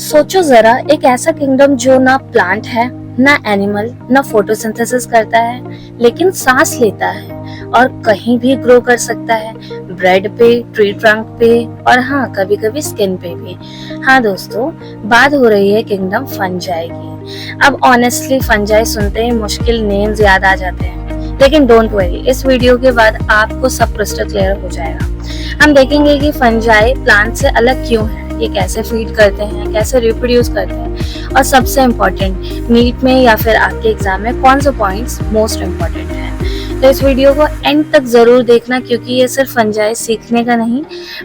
सोचो जरा, एक ऐसा किंगडम जो ना प्लांट है, ना एनिमल, ना फोटोसिंथेसिस करता है, लेकिन सांस लेता है और कहीं भी ग्रो कर सकता है, ब्रेड पे, ट्री ट्रंक पे और हाँ कभी कभी स्किन पे भी। हाँ दोस्तों, बात हो रही है किंगडम फंजाई की। अब ऑनेस्टली फंजाई सुनते ही मुश्किल नेम्स याद आ जाते हैं, लेकिन डोंट वरी, इस वीडियो के बाद आपको सब क्रिस्टल क्लियर हो जाएगा। हम देखेंगे कि फंजाई प्लांट से अलग क्यों है, ये कैसे फीड करते हैं, कैसे रिप्रोड्यूस करते हैं और सबसे इम्पोर्टेंट, नीट में या फिर आपके एग्जाम में कौन से पॉइंट्स मोस्ट इम्पोर्टेंट हैं। तो इस वीडियो को एंड तक जरूर देखना, क्योंकि ये सिर्फ फंजाई सीखने का नहीं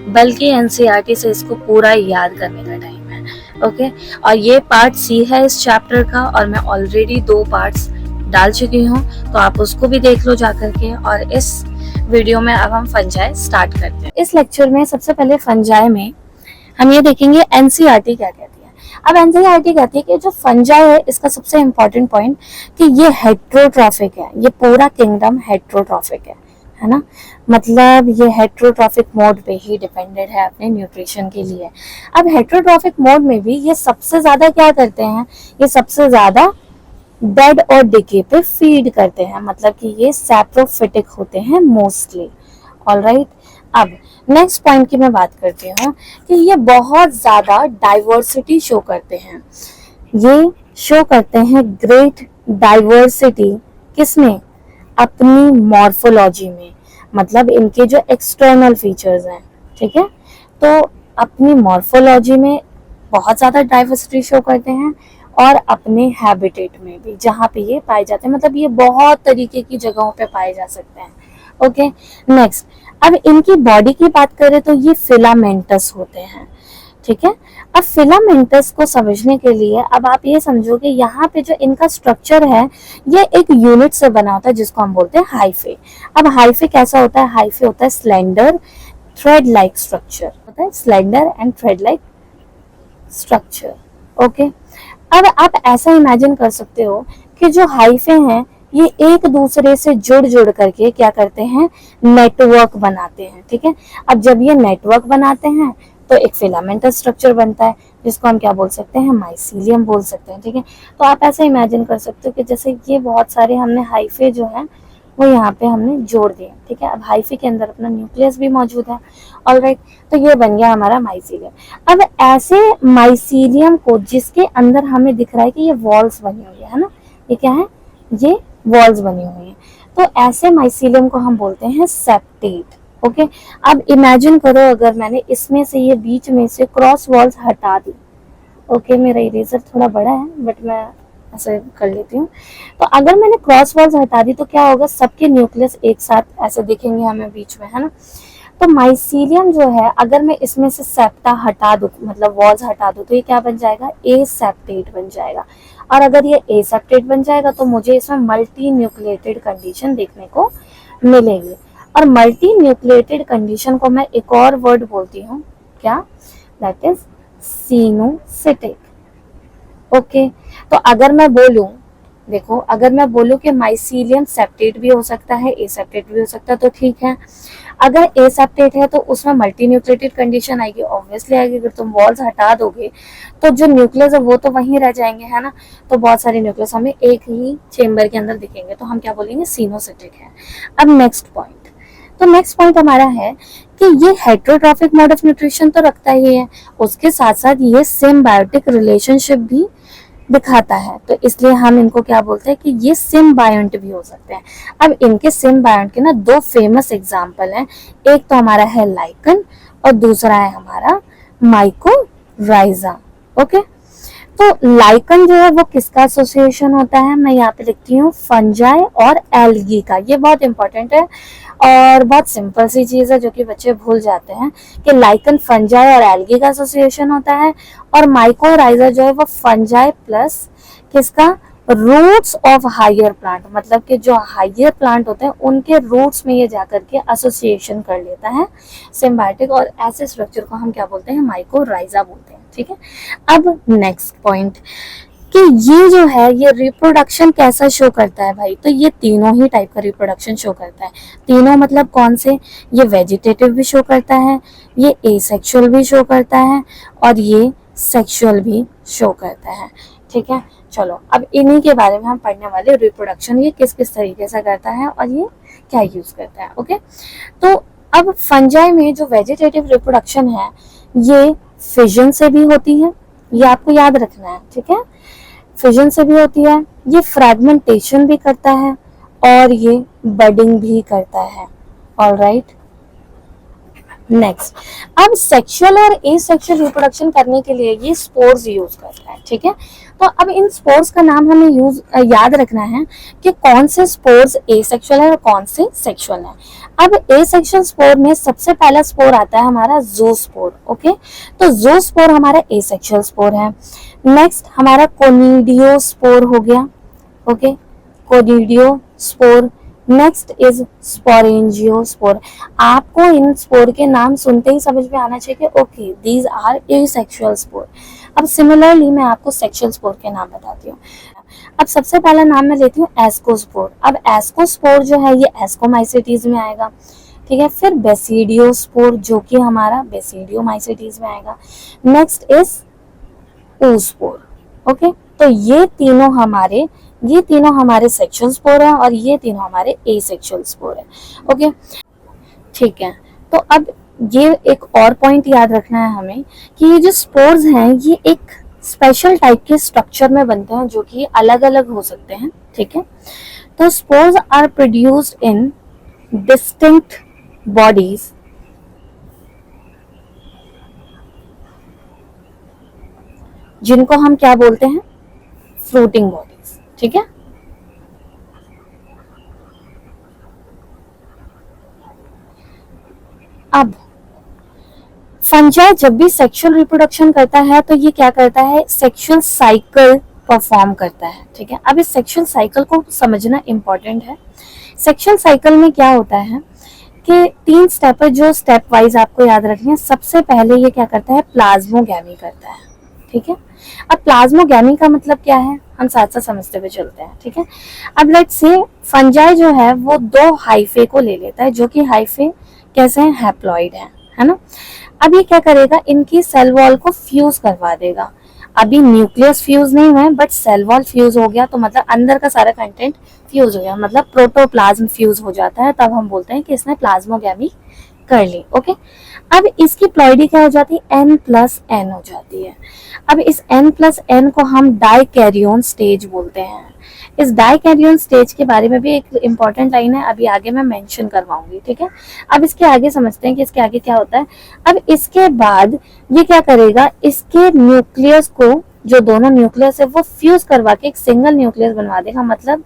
बल्कि एनसीईआरटी से इसको पूरा याद करने का टाइम है। ओके, और ये पार्ट सी है इस चैप्टर का, और मैं ऑलरेडी 2 पार्ट्स डाल चुकी हूँ, तो आप उसको भी देख लो जाकर के। और इस वीडियो में अब हम फंजाई स्टार्ट करते हैं। इस लेक्चर में सबसे पहले फंजाई में हम ये देखेंगे एनसीईआरटी क्या कहती है। अब एनसीईआरटी कहती है कि जो फंजाई है, इसका सबसे इम्पोर्टेंट पॉइंट कि ये हेट्रोट्रॉफिक है, ये पूरा किंगडम हेट्रोट्रॉफिक है ना। मतलब ये हेट्रोट्रॉफिक मोड पे ही डिपेंडेंट है अपने न्यूट्रिशन के लिए। अब हेट्रोट्रॉफिक मोड में भी ये सबसे ज्यादा क्या करते हैं, ये सबसे ज्यादा डेड और डिके पे फीड करते हैं, मतलब कि ये सैप्रोफिटिक होते हैं मोस्टली। ऑलराइट, अब नेक्स्ट पॉइंट की मैं बात करती हूँ कि ये बहुत ज़्यादा डाइवर्सिटी शो करते हैं। ये शो करते हैं ग्रेट डाइवर्सिटी, किसमें, अपनी मॉर्फोलॉजी में, मतलब इनके जो एक्सटर्नल फीचर्स हैं, ठीक है, तो अपनी मॉर्फोलॉजी में बहुत ज़्यादा डाइवर्सिटी शो करते हैं और अपने हैबिटेट में भी, जहाँ पे ये पाए जाते हैं, मतलब ये बहुत तरीके की जगहों पे पाए जा सकते हैं। ओके, नेक्स्ट, अब इनकी बॉडी की बात करें तो ये फिलामेंटस होते हैं, ठीक है। अब फिलामेंटस को समझने के लिए अब आप ये समझो कि यहाँ पे जो इनका स्ट्रक्चर है, ये एक यूनिट से बना होता है जिसको हम बोलते हैं हाइफे। अब हाइफे कैसा होता है, हाइफे होता है स्लेंडर थ्रेड लाइक स्ट्रक्चर, होता है slender and thread like structure. Okay, अब आप ऐसा इमेजिन कर सकते हो कि जो हाइफे हैं ये एक दूसरे से जुड़ करके क्या करते हैं, नेटवर्क बनाते हैं, ठीक है। अब जब ये नेटवर्क बनाते हैं तो एक फिलामेंटस स्ट्रक्चर बनता है, जिसको हम क्या बोल सकते हैं, माइसीलियम बोल सकते हैं, ठीक है। तो आप ऐसे इमेजिन कर सकते हो कि जैसे ये बहुत सारे हमने हाइफे जो है वो यहाँ पे हमने जोड़ दिए, ठीक है। अब हाइफे के अंदर अपना न्यूक्लियस भी मौजूद है। ऑलराइट, तो ये बन गया हमारा माइसीलियम। अब ऐसे माइसीलियम को जिसके अंदर हमें दिख रहा है कि ये वॉल्स बनी हुई है ना, ये क्या है, ये वॉल्स बनी हुई हैं, तो ऐसे माइसीलियम को हम बोलते हैं सेप्टेट। ओके, अब इमेजिन करो अगर मैंने इसमें से ये बीच में से क्रॉस वॉल्स हटा दी। ओके, मेरा इरेजर थोड़ा बड़ा है बट मैं ऐसे कर लेती हूँ। तो अगर मैंने क्रॉस वॉल्स हटा दी तो क्या होगा, सबके न्यूक्लियस एक साथ ऐसे दिखेंगे हमें बीच में, है ना। तो माइसीलियम जो है, अगर मैं इसमें से सेप्टा हटा दूँ, मतलब वॉल्स हटा दूँ, तो ये क्या बन जाएगा, ए सेप्टेट बन जाएगा। और अगर ये ए सेप्टेट बन जाएगा तो मुझे इसमें मल्टी न्यूक्लिएटेड कंडीशन देखने को मिलेगी। और मल्टी न्यूक्लिएटेड कंडीशन को मैं एक और वर्ड बोलती हूँ, क्या, दैट इज सिनोसिटिक। ओके, तो अगर मैं बोलूँ, देखो अगर मैं बोलूँ कि माइसीलियम सेप्टेट भी हो सकता है, ए सेप्टेट भी हो सकता है, तो ठीक है। अगर ए सेप्टेट है तो उसमें मल्टी न्यूक्लिएटेड कंडीशन आएगी, ऑब्वियसली आएगी। अगर तुम वॉल्स हटा दोगे तो जो न्यूक्लियस है वो तो वहीं रह जाएंगे, है ना। तो बहुत सारे न्यूक्लियस हमें एक ही चेम्बर के अंदर दिखेंगे, तो हम क्या बोलेंगे, सिनोसिटिक है। अब नेक्स्ट पॉइंट, तो नेक्स्ट पॉइंट हमारा है कि ये हेट्रोट्रॉफिक मोड ऑफ न्यूट्रिशन तो रखता ही है, उसके साथ साथ ये सिम्बायोटिक रिलेशनशिप भी दिखाता है, तो इसलिए हम इनको क्या बोलते हैं कि ये सिम्बायोंट भी हो सकते हैं। अब इनके सिम्बायोंट के ना 2 फेमस एग्जाम्पल हैं, एक तो हमारा है लाइकन और दूसरा है हमारा माइकोराइजा। ओके, तो लाइकन जो है वो किसका एसोसिएशन होता है, मैं यहाँ पे लिखती हूँ फंजाई और एल्गी का। ये बहुत इंपॉर्टेंट है और बहुत सिंपल सी चीज है जो कि बच्चे भूल जाते हैं कि लाइकन फंजाई और एल्गी का एसोसिएशन होता है, और माइकोराइजा जो है वो फंजाई प्लस किसका, रूट्स ऑफ हायर प्लांट, मतलब कि जो हायर प्लांट होते हैं उनके रूट्स में ये जाकर के एसोसिएशन कर लेता है सिम्बायोटिक, और ऐसे स्ट्रक्चर को हम क्या बोलते हैं, माइकोराइजा बोलते हैं, ठीक है। अब नेक्स्ट पॉइंट कि ये जो है ये रिप्रोडक्शन कैसा शो करता है भाई, तो ये तीनों ही टाइप का रिप्रोडक्शन शो करता है। तीनों मतलब कौन से, ये वेजिटेटिव भी शो करता है, ये एसेक्सुअल भी शो करता है, और ये सेक्सुअल भी शो करता है। ठीक है, चलो अब इन्हीं के बारे में हम पढ़ने वाले, रिप्रोडक्शन ये किस किस तरीके से करता है और ये क्या यूज करता है। ओके, तो अब फंजाई में जो वेजिटेटिव रिप्रोडक्शन है ये फिजन से भी होती है, ये आपको याद रखना है। ठीक है, फिजन से भी होती है, ये फ्रेगमेंटेशन भी करता है और ये बडिंग भी करता है। ऑलराइट, नेक्स्ट, अब सेक्सुअल और एसेक्सुअल रिप्रोडक्शन करने के लिए ये स्पोर्स यूज करता है। ठीक है, तो अब इन स्पोर्स का नाम हमें याद रखना है कि कौन से स्पोर्स एसेक्सुअल है और कौन से सेक्सुअल है। अब एसेक्सुअल स्पोर में सबसे पहला स्पोर आता है हमारा ज़ूस्पोर। ओके, तो ज़ूस्पोर हमारा एसेक्सुअल स्पोर है। नेक्स्ट हमारा कोनिडियोस्पोर हो गया। Okay, conidiospore. Next is sporangiospore. आपको इन स्पोर के नाम सुनते ही समझ में आना चाहिए कि okay these are asexual spore. अब सिमिलरली मैं आपको सेक्सुअल स्पोर के नाम बताती हूँ। अब सबसे पहला नाम मैं लेती हूँ एस्कोस्पोर। अब एस्कोस्पोर जो है ये एस्कोमाइसिटीज में आएगा। ठीक है, फिर बेसिडियोस्पोर जो कि हमारा बेसिडियोमाइसिटीज में आएगा। Next is oospore। ओके, तो ये तीनों हमारे सेक्सुअल स्पोर है और ये तीनों हमारे एसेक्सुअल स्पोर है। ओके, ठीक है, तो अब ये एक और पॉइंट याद रखना है हमें कि ये जो स्पोर्स हैं ये एक स्पेशल टाइप के स्ट्रक्चर में बनते हैं जो कि अलग अलग हो सकते हैं। ठीक है, तो spores are produced in distinct bodies जिनको हम क्या बोलते हैं, फ्रूटिंग बॉडीज। ठीक है, अब फंजाई जब भी सेक्सुअल रिप्रोडक्शन करता है तो ये क्या करता है, सेक्सुअल साइकिल परफॉर्म करता है। ठीक है, अब इस सेक्सुअल साइकिल को समझना इंपॉर्टेंट है। सेक्सुअल साइकिल में क्या होता है कि 3 स्टेप है जो स्टेप वाइज आपको याद रखने हैं। सबसे पहले ये क्या करता है, प्लाज्मोगैमी करता है। ठीक है, अब प्लाज्मोगैमी का मतलब क्या है हम साथ साथ समझते हुए चलते हैं। ठीक है, अब लेट्स से फंजाई जो है वो 2 हाइफे को ले लेता है जो कि हाइफे कैसे हैं, हैप्लॉइड है ना। अब ये क्या करेगा, इनकी सेल वॉल को फ्यूज करवा देगा। अभी न्यूक्लियस फ्यूज नहीं हुआ है बट सेल वॉल फ्यूज हो गया, तो मतलब अंदर का सारा कंटेंट फ्यूज हो गया, मतलब प्रोटोप्लाज्म फ्यूज हो जाता है, तब हम बोलते हैं कि इसने प्लाज्मोगैमी कर ली। ओके, अब इसकी प्लॉइडी क्या हो जाती है, N+N हो जाती है। अब इस N+N को हम डाइकैरियोन स्टेज बोलते हैं। इस डाइकैरियोन स्टेज के बारे में भी एक इम्पॉर्टेंट लाइन है, अभी आगे मैं मेंशन करवाऊंगी। ठीक है, अब इसके आगे समझते हैं कि इसके आगे क्या होता है। अब इसके बाद ये क्या करेगा, इसके न्यूक्लियस को, जो दोनों न्यूक्लियस है वो फ्यूज करवा के एक सिंगल न्यूक्लियस बनवा देगा, मतलब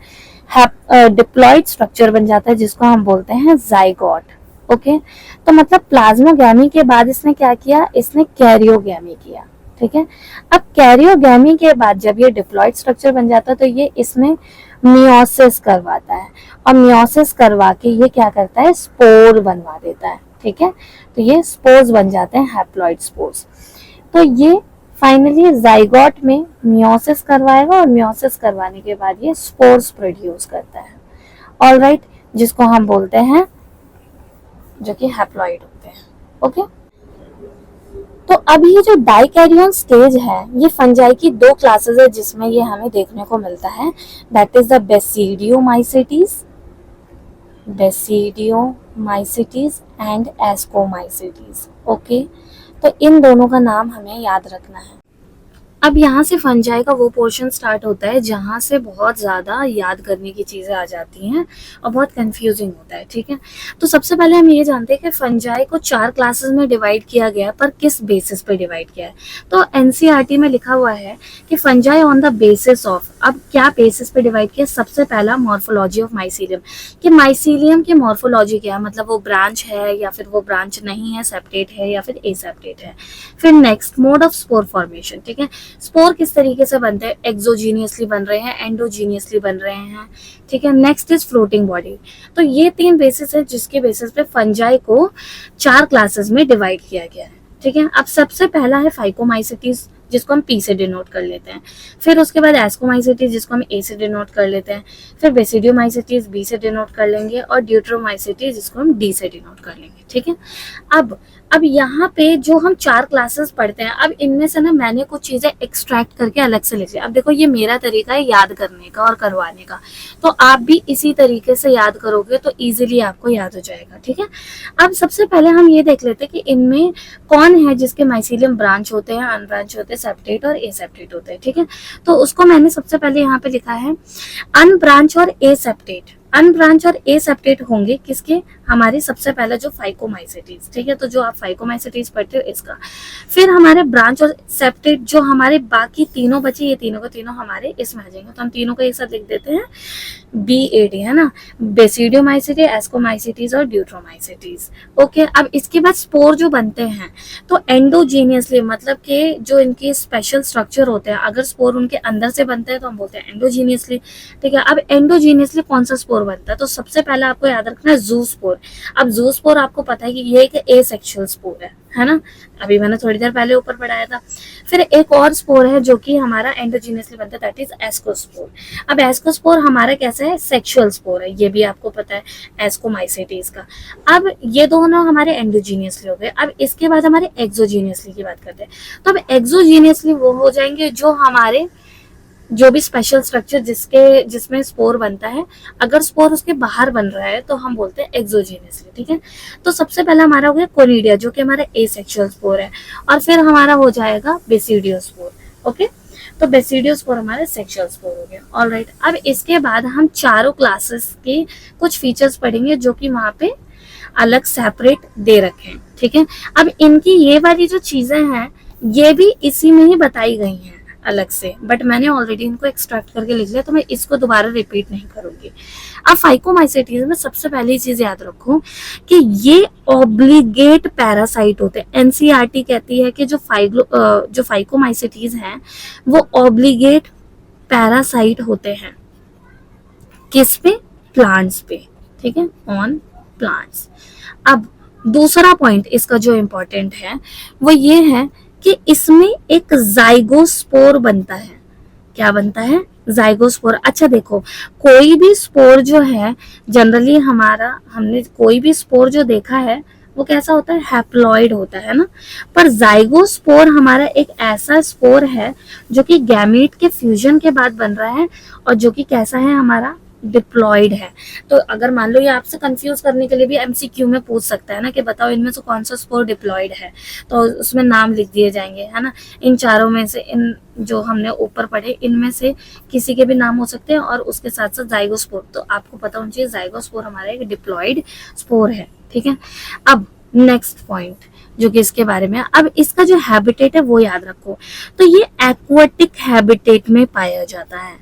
डिप्लॉइड स्ट्रक्चर बन जाता है जिसको हम बोलते हैं जाइगोट। ओके, तो मतलब प्लाज्मोगैमी के बाद इसने क्या किया, इसने कैरियोगैमी किया। ठीक है, अब कैरियोगैमी के बाद जब ये डिप्लॉइड स्ट्रक्चर बन जाता है तो ये इसमें मियोसिस करवाता है और मियोसिस करवा के ये क्या करता है, स्पोर बनवा देता है। ठीक है, तो ये स्पोर्स बन जाते हैं, हैप्लॉइड स्पोर्स। तो ये फाइनली जाइगोट में मियोसिस करवाएगा और मियोसिस करवाने के बाद ये स्पोर्स प्रोड्यूस करता है। ऑलराइट, जिसको हम बोलते हैं, जो कि हैप्लॉइड होते हैं। ओके, तो अब ये जो डाइकैरियोन स्टेज है ये फंजाई की 2 क्लासेस है जिसमें ये हमें देखने को मिलता है, that is the basidiomycetes and ascomycetes. Okay, तो इन दोनों का नाम हमें याद रखना है। अब यहाँ से फंजाई का वो पोर्शन स्टार्ट होता है जहाँ से बहुत ज़्यादा याद करने की चीज़ें आ जाती हैं और बहुत कंफ्यूजिंग होता है। ठीक है, तो सबसे पहले हम ये जानते हैं कि फंजाई को 4 क्लासेस में डिवाइड किया गया है, पर किस बेसिस पे डिवाइड किया है। तो एनसीईआरटी में लिखा हुआ है कि fungi on the basis of, अब क्या बेसिस पे डिवाइड किया, सबसे पहला मॉर्फोलॉजी ऑफ माइसीलियम, कि माइसीलियम की मॉर्फोलॉजी क्या है, मतलब वो ब्रांच है या फिर वो ब्रांच नहीं है, सेप्टेट है या फिर एसेप्टेट है। फिर next mode of spore formation. ठीक है, स्पोर किस तरीके से बनते हैं, एक्सोजीनियसली बन रहे हैं, एंडोजीनियसली बन रहे हैं। ठीक है, नेक्स्ट इज फ्लोटिंग बॉडी। तो ये 3 बेसिस है जिसके बेसिस पे फंजाई को 4 क्लासेस में डिवाइड किया गया है। ठीक है, अब सबसे पहला है फाइकोमाइसिटीज जिसको हम पी से डिनोट कर लेते हैं, फिर उसके बाद एस्कोमाइसिटीज जिसको हम ए से डिनोट कर लेते हैं, फिर बेसिडियोमाइसिटीज बी से डिनोट कर लेंगे और ड्यूट्रोमाइसिटीज जिसको हम डी से डिनोट कर लेंगे। ठीक है, अब अब यहाँ पे जो हम 4 क्लासेस पढ़ते हैं, अब इनमें से ना मैंने कुछ चीजें एक्सट्रैक्ट करके अलग से लिख लिया। अब देखो ये मेरा तरीका है याद करने का और करवाने का, तो आप भी इसी तरीके से याद करोगे तो इजीली आपको याद हो जाएगा, ठीक है। अब सबसे पहले हम ये देख लेते हैं कि इनमें कौन है जिसके माइसीलियम ब्रांच होते हैं, अनब्रांच होते हैं, सेप्टेट और एसेप्टेट होते हैं, ठीक है। तो उसको मैंने सबसे पहले यहाँ पे लिखा है अनब्रांच और एसेप्टेट। अनब्रांच और एसेप्टेट होंगे किसके, हमारे सबसे पहले जो फाइकोमाइसेटीज, ठीक है। तो जो आप फाइकोमाइसेटीज पढ़ते हो इसका, फिर हमारे ब्रांच और सेप्टेट जो हमारे बाकी तीनों बचे, ये तीनों के तीनों हमारे इसमें आ जाएंगे। तो हम तीनों को एक साथ लिख देते हैं BAD, है ना, बेसिडियोमाइसीटी, एस्कोमाइसीटीज और ड्यूट्रोमाइसीटीज। ओके, अब इसके बाद स्पोर जो बनते हैं तो एंडोजीनियसली, मतलब कि जो इनके स्पेशल स्ट्रक्चर होते हैं, अगर स्पोर उनके अंदर से बनते हैं तो हम बोलते हैं एंडोजीनियसली, ठीक है। अब एंडोजीनियसली कौन सा स्पोर बनता है, तो सबसे पहले आपको याद रखना है ज़ूस्पोर। अब ज़ूस्पोर आपको पता है कि ये एक एसेक्सुअल स्पोर है ना, अभी मैंने थोड़ी देर पहले ऊपर पढ़ाया था। फिर एक और स्पोर है जो कि हमारा एंडोजीनियसली बनता है, दैट इज एस्कोस्पोर। अब एस्कोस्पोर हमारा कैसा है, सेक्सुअल स्पोर है, ये भी आपको पता है, एस्कोमाइसेटीज का। अब ये दोनों हमारे एंडोजीनियसली हो गए। अब इसके बाद हमारे एक्सोजीनियसली की बात करते हैं। तो अब एक्सोजीनियसली वो हो जाएंगे जो हमारे जो भी स्पेशल स्ट्रक्चर जिसमें स्पोर बनता है, अगर स्पोर उसके बाहर बन रहा है तो हम बोलते हैं एक्सोजीनियसली, ठीक है। तो सबसे पहला हमारा हो गया कोनिडिया जो कि हमारा एसेक्सुअल स्पोर है, और फिर हमारा हो जाएगा बेसिडियोस्पोर। ओके, तो बेसिडियोस्पोर हमारे सेक्सुअल स्पोर हो गया। ऑलराइट, अब इसके बाद हम चारों क्लासेस के कुछ फीचर्स पढ़ेंगे जो कि वहां पे अलग सेपरेट दे रखे हैं, ठीक है। अब इनकी ये वाली जो चीजें हैं ये भी इसी में ही बताई गई हैं अलग से, बट मैंने ऑलरेडी इनको एक्सट्रैक्ट करके लिख लिया तो मैं इसको दोबारा रिपीट नहीं करूंगी। अब फाइकोमाइसेटीज में सबसे पहली चीज याद रखो कि ये ऑब्लिगेट पैरासाइट होते हैं। एनसीईआरटी कहती है कि जो फाइकोमाइसेटीज हैं वो ऑब्लिगेट पैरासाइट होते हैं, किस पे, प्लांट्स पे, ठीक है, ऑन प्लांट्स। अब दूसरा पॉइंट इसका जो इम्पोर्टेंट है वो ये है कि इसमें एक जाइगोस्पोर बनता है। क्या बनता है, जाइगोस्पोर। अच्छा देखो, कोई भी स्पोर जो है जनरली हमने कोई भी स्पोर जो देखा है वो कैसा होता है, हैप्लॉइड होता है ना, पर जाइगोस्पोर हमारा एक ऐसा स्पोर है जो कि गैमीट के फ्यूजन के बाद बन रहा है और जो कि कैसा है, हमारा डिप्लॉइड है। तो अगर मान लो ये आपसे कंफ्यूज करने के लिए भी MCQ में पूछ सकता है ना कि बताओ इनमें से कौन सा स्पोर डिप्लॉइड है, तो उसमें नाम लिख दिए जाएंगे, है ना। इन चारों में से, इन जो हमने ऊपर पढ़े इनमें से किसी के भी नाम हो सकते हैं, और उसके साथ साथ जाइगोस्पोर, तो आपको पता होना चाहिए जाइगोस्पोर हमारा एक डिप्लॉइड स्पोर है, ठीक है। अब नेक्स्ट पॉइंट जो कि इसके बारे में, अब इसका जो हैबिटेट है वो याद रखो। तो ये एक्वाटिक हैबिटेट में पाया जाता है,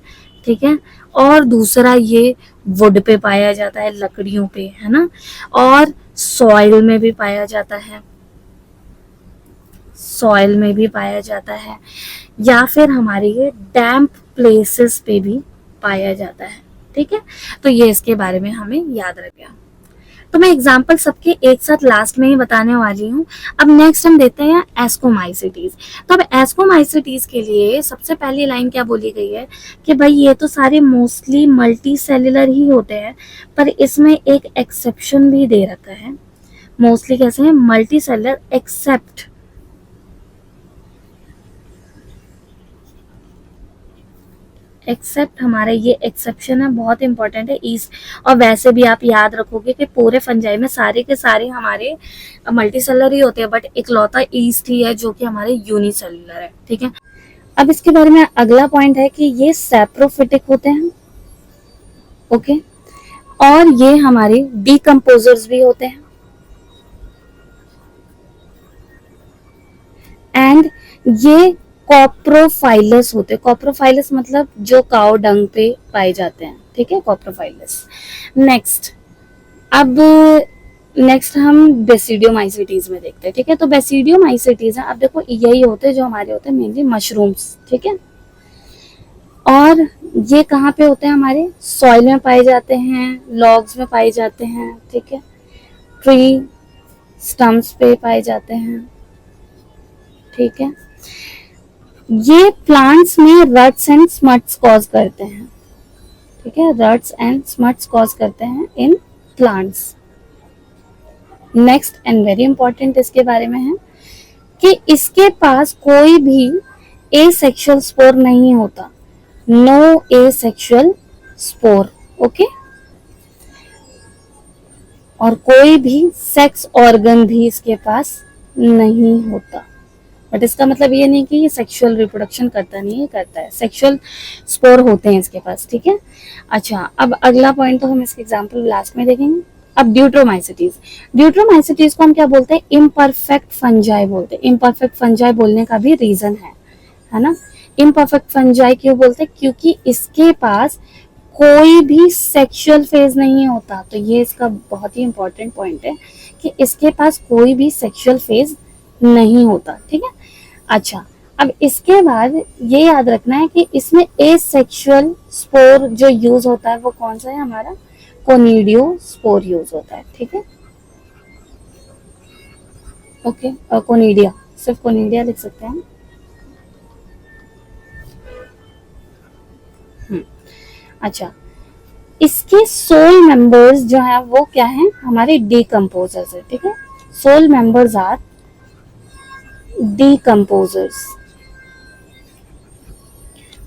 ठीक है। और दूसरा ये वुड पे पाया जाता है, लकड़ियों पे, है ना, और सॉइल में भी पाया जाता है, सॉइल में भी पाया जाता है, या फिर हमारे ये डैम्प प्लेसेस पे भी पाया जाता है, ठीक है। तो ये इसके बारे में हमें याद रख गया। तो मैं एग्जाम्पल सबके एक साथ लास्ट में ही बताने वाली हूँ। अब नेक्स्ट हम देखते हैं एस्कोमाइसेटीज। तो अब एस्कोमाइसेटीज के लिए सबसे पहली लाइन क्या बोली गई है कि भाई ये तो सारे मोस्टली मल्टी सेल्युलर ही होते हैं, पर इसमें एक एक्सेप्शन भी दे रखा है। मोस्टली कैसे हैं, मल्टी सेल्युलर, एक्सेप्ट हमारे ये एक्सेप्शन है, बहुत इंपॉर्टेंट है ईस्ट। और वैसे भी आप याद रखोगे कि पूरे फंजाई में सारे के सारे हमारे मल्टीसेलुलर ही होते हैं, बट इकलौता ईस्ट ही है जो कि हमारे यूनिसेलुलर है, ठीक है। अब इसके बारे में अगला पॉइंट है कि ये सैप्रोफिटिक होते हैं, ओके, और ये हमारे डिकम्पोजर्स भी होते हैं, एंड ये कॉप्रोफाइलस होते हैं। कॉप्रोफाइलस मतलब जो काउ डंग पे पाए जाते हैं, ठीक है, कॉप्रोफाइलस। नेक्स्ट हम बेसिडियोमाइसेटीज में देखते हैं, ठीक है। तो बेसिडियोमाइसेटीज है, अब देखो यही होते हैं जो हमारे होते हैं मेनली मशरूम्स, ठीक है। और ये कहाँ पे होते हैं, हमारे सॉइल में पाए जाते हैं, लॉग्स में पाए जाते हैं, ठीक है, ट्री स्टम्प्स पे पाए जाते हैं, ठीक है। ये प्लांट्स में रट्स एंड स्मट्स कॉज करते हैं, ठीक है, रट्स एंड स्मट्स कॉज करते हैं in plants. Next and very important इसके बारे में है कि इसके पास कोई भी एसेक्सुअल स्पोर नहीं होता, नो एसेक्सुअल स्पोर, ओके। और कोई भी सेक्स ऑर्गन भी इसके पास नहीं होता। बट इसका मतलब ये नहीं कि ये सेक्सुअल रिप्रोडक्शन करता नहीं है, करता है, सेक्सुअल स्पोर होते हैं इसके पास, ठीक है। अच्छा, अब अगला पॉइंट तो हम इसके एग्जांपल लास्ट में देखेंगे। अब ड्यूट्रोमाइसिटीज, ड्यूट्रोमाइसिटीज को हम क्या बोलते हैं, इम्परफेक्ट फंजाई बोलते हैं। इम्परफेक्ट फंजाई बोलने का भी रीजन है ना। इम्परफेक्ट फंजाई क्यों बोलते हैं, क्योंकि इसके पास कोई भी सेक्सुअल फेज नहीं होता। तो ये इसका बहुत ही इंपॉर्टेंट पॉइंट है कि इसके पास कोई भी सेक्सुअल फेज नहीं होता, ठीक है। अच्छा, अब इसके बाद ये याद रखना है कि इसमें एसेक्सुअल स्पोर जो यूज होता है वो कौन सा है, हमारा कोनिडियो स्पोर यूज होता है, ठीक है। ओके, कोनिडिया, सिर्फ कोनिडिया लिख सकते हैं। अच्छा, इसके सोल मेंबर्स जो है वो क्या है, हमारे डीकम्पोजर्स है, ठीक है। सोल मेंबर्स आर डीकम्पोजर्स,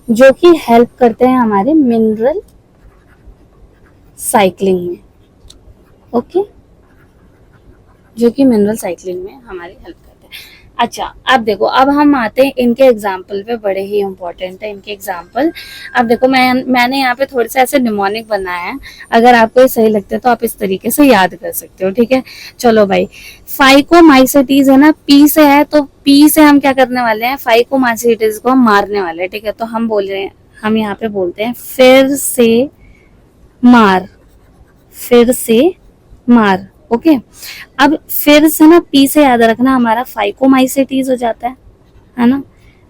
जो कि हेल्प करते हैं हमारे मिनरल साइक्लिंग में, ओके, जो कि मिनरल साइक्लिंग में हमारी हेल्प करते हैं। अच्छा, अब देखो, अब हम आते हैं इनके एग्जाम्पल पे, बड़े ही इंपॉर्टेंट है इनके एग्जाम्पल। अब देखो, मैंने यहाँ पे थोड़े से ऐसे निमोनिक बनाया है, अगर आपको ये सही लगता है तो आप इस तरीके से याद कर सकते हो, ठीक है। चलो भाई, फाइकोमाइसेटीज है ना, पी से है, तो पी से हम क्या करने वाले हैं, फाइकोमाइसेटीज को हम मारने वाले हैं, ठीक है। तो हम बोल रहे हैं, हम यहाँ पे बोलते हैं फिर से मार, फिर से मार, ओके। अब फिर से ना, पी से याद रखना, हमारा फाइकोमाइसेटीज हो जाता है ना,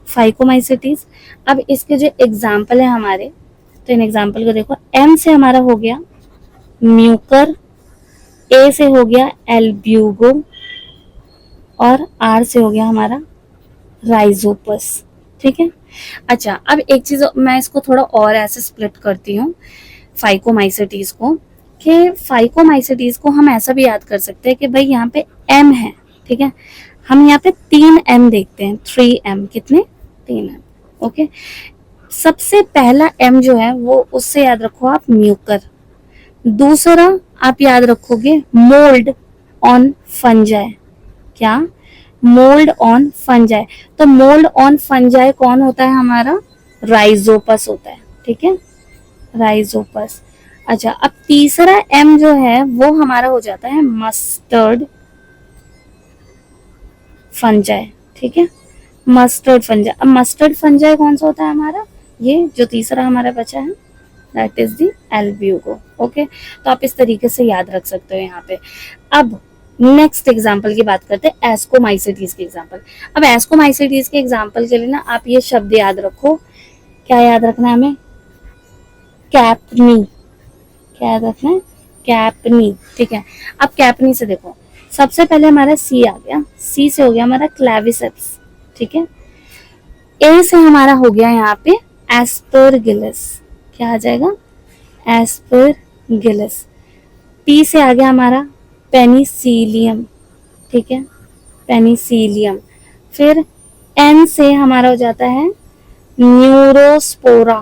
फाइकोमाइसेटीज। अब इसके जो एग्जाम्पल है हमारे, तो इन एग्जाम्पल को देखो। एम से हमारा हो गया म्यूकर, ए से हो गया एल्ब्यूगो, और आर से हो गया हमारा राइजोपस, ठीक है। अच्छा, अब एक चीज मैं इसको थोड़ा और ऐसे स्प्लिट करती हूँ फाइकोमाइसेटीज को, कि फाइकोमाइसेटीज को हम ऐसा भी याद कर सकते हैं कि भाई यहाँ पे एम है, ठीक है। हम यहाँ पे 3 एम देखते हैं, 3 एम, कितने, 3 एम, ओके। सबसे पहला एम जो है वो, उससे याद रखो आप म्यूकर। दूसरा आप याद रखोगे मोल्ड ऑन फंजाई, क्या, मोल्ड ऑन फंजाई। तो मोल्ड ऑन फंजाई कौन होता है, हमारा राइजोपस होता है, ठीक है, राइजोपस। अच्छा, अब तीसरा एम जो है वो हमारा हो जाता है मस्टर्ड फंजाई, ठीक है, मस्टर्ड फंजाई। अब मस्टर्ड फंजाई कौन सा होता है हमारा, ये जो तीसरा हमारा बचा है, that is the Albugo, okay. तो आप इस तरीके से याद रख सकते हो यहाँ पे। अब नेक्स्ट एग्जाम्पल की बात करते हैं, एस्कोमाइसेटीज के एग्जाम्पल। अब एस्कोमाइसेटीज के एग्जाम्पल के लिए ना आप ये शब्द याद रखो, क्या याद रखना है हमें, कैपनी, क्या याद रखना है, कैपनी, ठीक है। अब कैपनी से देखो, सबसे पहले हमारा सी आ गया, सी से हो गया हमारा क्लेविसेप्स, ठीक है। ए से हमारा हो गया यहाँ पे एस्परगिलस, क्या आ जाएगा, एस्परगिलस। पी से आ गया हमारा पेनिसिलियम, ठीक है, पेनिसिलियम। फिर एन से हमारा हो जाता है न्यूरोस्पोरा,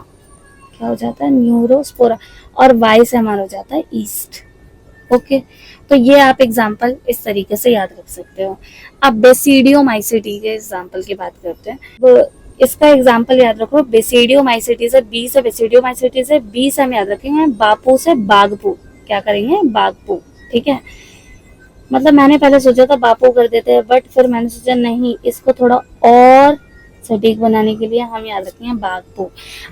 क्या हो जाता है, न्यूरोस्पोरा। और वाई से हमारा हो जाता है ईस्ट, ओके। तो ये आप एग्जाम्पल इस तरीके से याद रख सकते हो। अब बेसिडियोमाइसिटी के एग्जाम्पल की बात करते हैं। तो इसका एग्जाम्पल याद रखो, बेसिडियोमाइसिटी से, बी से बेसिडियोमाइसिटी से, बी से हम याद रखेंगे बापू से बागपू, क्या करेंगे, बागपू, ठीक है। मतलब मैंने पहले सोचा था बापू कर देते हैं, बट फिर मैंने सोचा नहीं, इसको थोड़ा और सटीक बनाने के लिए हम याद रखेंगे बागपू।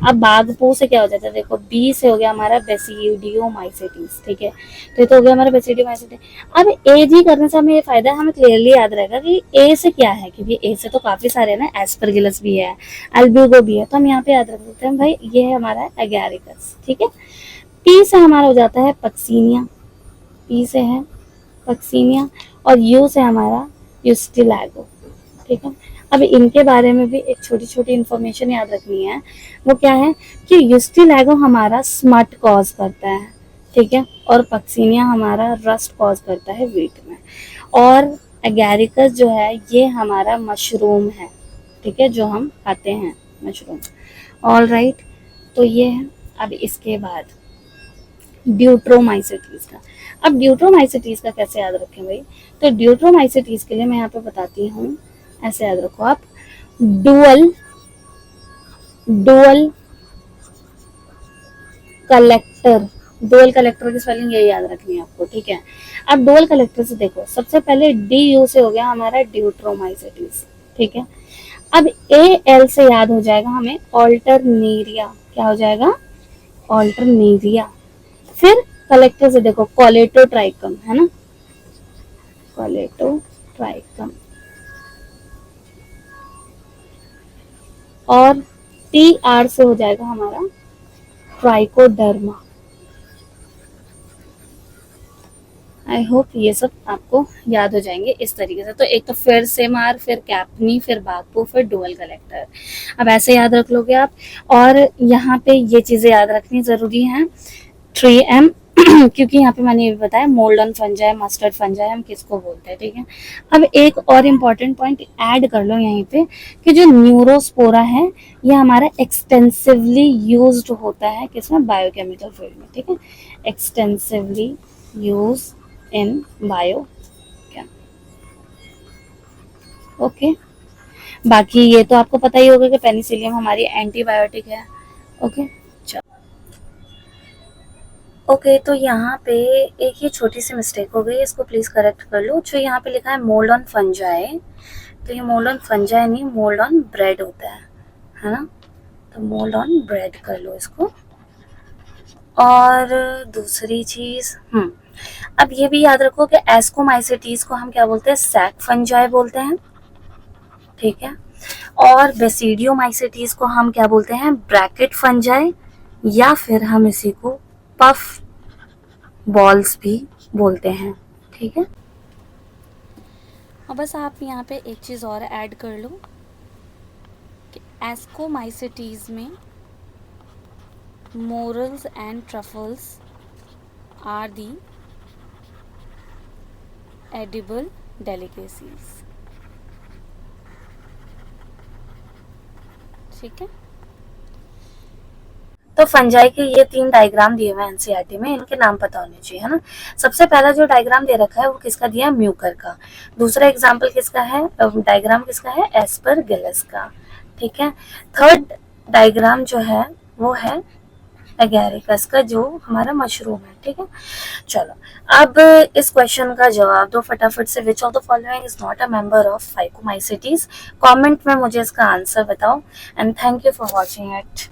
अब बागपू से क्या हो जाता है, देखो, बी से हो गया हमारा बेसिडियोमाइसिटीज, ठीक है। तो ये तो हो गया हमारा बेसिडियोमाइसिटीज। अब ए जी करने से हमें ये फायदा है, हमें क्लियरली याद रहेगा कि ए से क्या है, क्योंकि ए से तो काफी सारे है ना, एस्परगिलस भी है, एल्ब्यूगो भी है, तो हम यहाँ पे याद रख सकते हैं भाई ये है हमारा एगैरिकस, ठीक है। पी से हमारा हो जाता है पक्सीनिया, पी से है पक्सीनिया, और यू से हमारा यूस्टिलैगो, ठीक है। अब इनके बारे में भी एक छोटी छोटी इंफॉर्मेशन याद रखनी है, वो क्या है कि यूस्टिलैगो हमारा स्मट कॉज करता है, ठीक है, और पक्सिनिया हमारा रस्ट कॉज करता है वीट में, और एगैरिकस जो है ये हमारा मशरूम है, ठीक है, जो हम खाते हैं मशरूम। ऑल राइट, तो ये है। अब इसके बाद ड्यूट्रोमाइसेटीज का। अब ड्यूट्रोमाइसेटीज का कैसे याद रखें भाई, तो ड्यूट्रोमाइसेटीज के लिए मैं यहाँ पे बताती हूँ, ऐसे याद रखो आप, dual dual collector, dual collector की स्पेलिंग यही याद रखनी है आपको, ठीक है। अब डुअल कलेक्टर से देखो, सबसे पहले डी यू से हो गया हमारा ड्यूट्रोमाइसेटीज, ठीक है। अब ए एल से याद हो जाएगा हमें ऑल्टरनेरिया, क्या हो जाएगा, ऑल्टरनेरिया। फिर कलेक्टर से देखो कॉलेटोट्राइकम, है ना, कॉलेटोट्राइकम। और टी आर से हो जाएगा हमारा ट्राइकोडर्मा। आई होप ये सब आपको याद हो जाएंगे इस तरीके से। तो एक तो फिर सेमार, फिर कैपनी, फिर बागपू, फिर डुअल कलेक्टर। अब ऐसे याद रख लोगे आप। और यहाँ पे ये चीजें याद रखनी जरूरी हैं, 3M क्योंकि यहाँ पे मैंने ये बताया mould on fungi, mustard fungi हम किसको बोलते हैं, ठीक है। अब एक और इम्पॉर्टेंट पॉइंट ऐड कर लो यहीं पे कि जो न्यूरोस्पोरा है ये हमारा एक्सटेंसिवली यूज्ड होता है किसमें, बायोकेमिकल फील्ड में, ठीक है, extensively use in bio. Okay, बाकी ये तो आपको पता ही होगा कि पेनिसिलियम हमारी एंटीबायोटिक है। ओके, ओके, तो यहाँ पे एक ये छोटी सी मिस्टेक हो गई, इसको प्लीज करेक्ट कर लो। जो यहाँ पे लिखा है मोल्ड ऑन फंजाई, तो ये मोल्ड ऑन फंजाई नहीं, मोल्ड ऑन ब्रेड होता है ना, तो मोल्ड ऑन ब्रेड कर लो इसको। और दूसरी चीज, अब ये भी याद रखो कि एस्कोमाइसिटीज को हम क्या बोलते हैं, सैक फंजाई बोलते हैं, ठीक है। और बेसिडियोमाइसिटीज को हम क्या बोलते हैं, ब्रैकेट फंजाई, या फिर हम इसी को पफ बॉल्स भी बोलते हैं, ठीक है। और बस आप यहाँ पे एक चीज़ और ऐड कर लो कि एस्कोमाइसिटीज में morels and truffles are the edible delicacies, ठीक है। तो फंजाई के ये 3 डायग्राम दिए हुए हैं एनसीईआरटी में, इनके नाम पता होने चाहिए, है ना। सबसे पहला जो डायग्राम दे रखा है वो किसका दिया है, म्यूकर का। दूसरा एग्जाम्पल किसका है, डायग्राम किसका है, एस्परगिलस का, ठीक है। थर्ड डायग्राम जो है वो है एगैरिकस का, जो हमारा मशरूम है, ठीक है। चलो, अब इस क्वेश्चन का जवाब दो फटाफट से। Which of the following is not a member of phycomycetes, comment में मुझे इसका आंसर बताओ। And thank you for watching it.